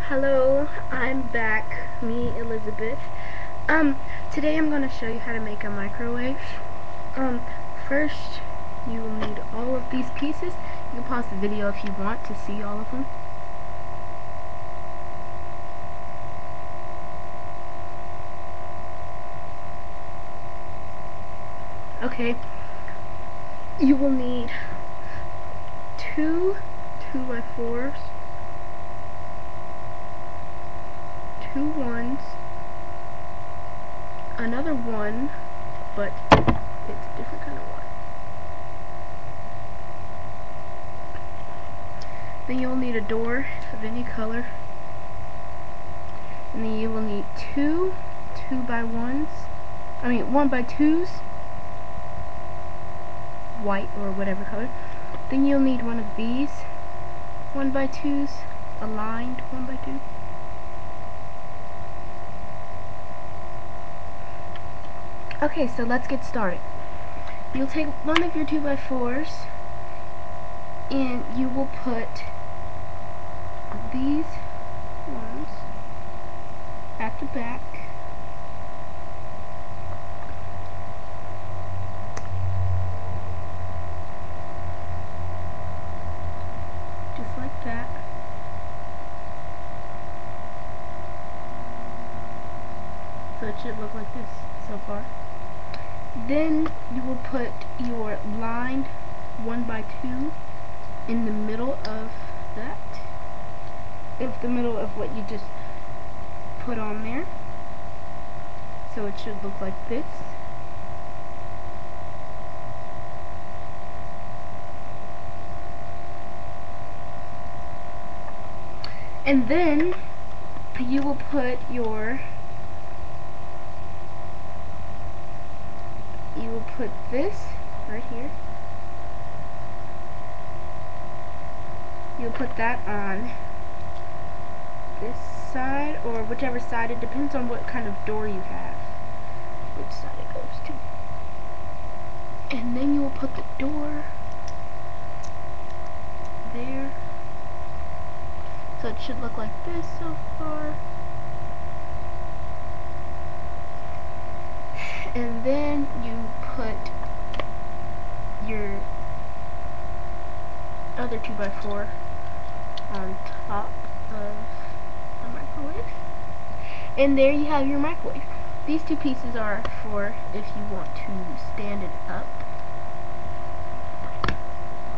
Hello, I'm back, me, Elizabeth. Today I'm going to show you how to make a microwave. First, you will need all of these pieces. You can pause the video if you want to see all of them. Okay, you will need two 2x4s, two ones, another one, but it's a different kind of one. Then you'll need a door of any color, and then you will need two 2x1s, 1x2s, white or whatever color. Then you'll need one of these 1x2s, aligned 1x2. Okay, so let's get started. You'll take one of your 2x4s and you will put these ones at the back. Just like that. So it should look like this so far. Then you will put your lined 1x2 in the middle of that, the middle of what you just put on there. So it should look like this. And then you will put this right here. You'll put that on this side, or whichever side. It depends on what kind of door you have, which side it goes to. And then you will put the door there. So it should look like this so far. And then you put your other 2x4 on top of the microwave. And there you have your microwave. These two pieces are for if you want to stand it up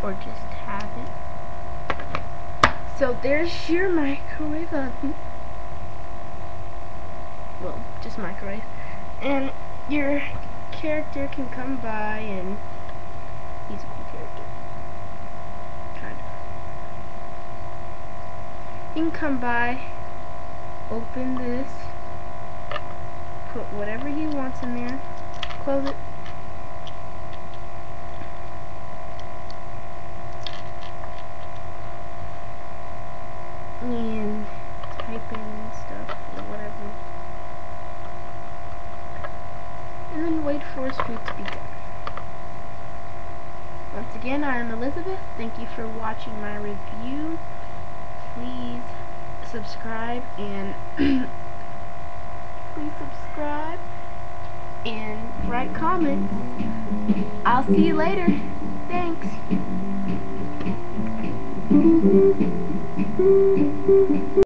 or just have it. So there's your microwave oven. Well, just microwave. And your character can come by, and he's a cool character. Kind of. You can come by, open this, put whatever he wants in there, close it. And type in stuff or whatever. And then wait for his food to be done. Once again, I am Elizabeth. Thank you for watching my review. Please subscribe and write comments. I'll see you later. Thanks.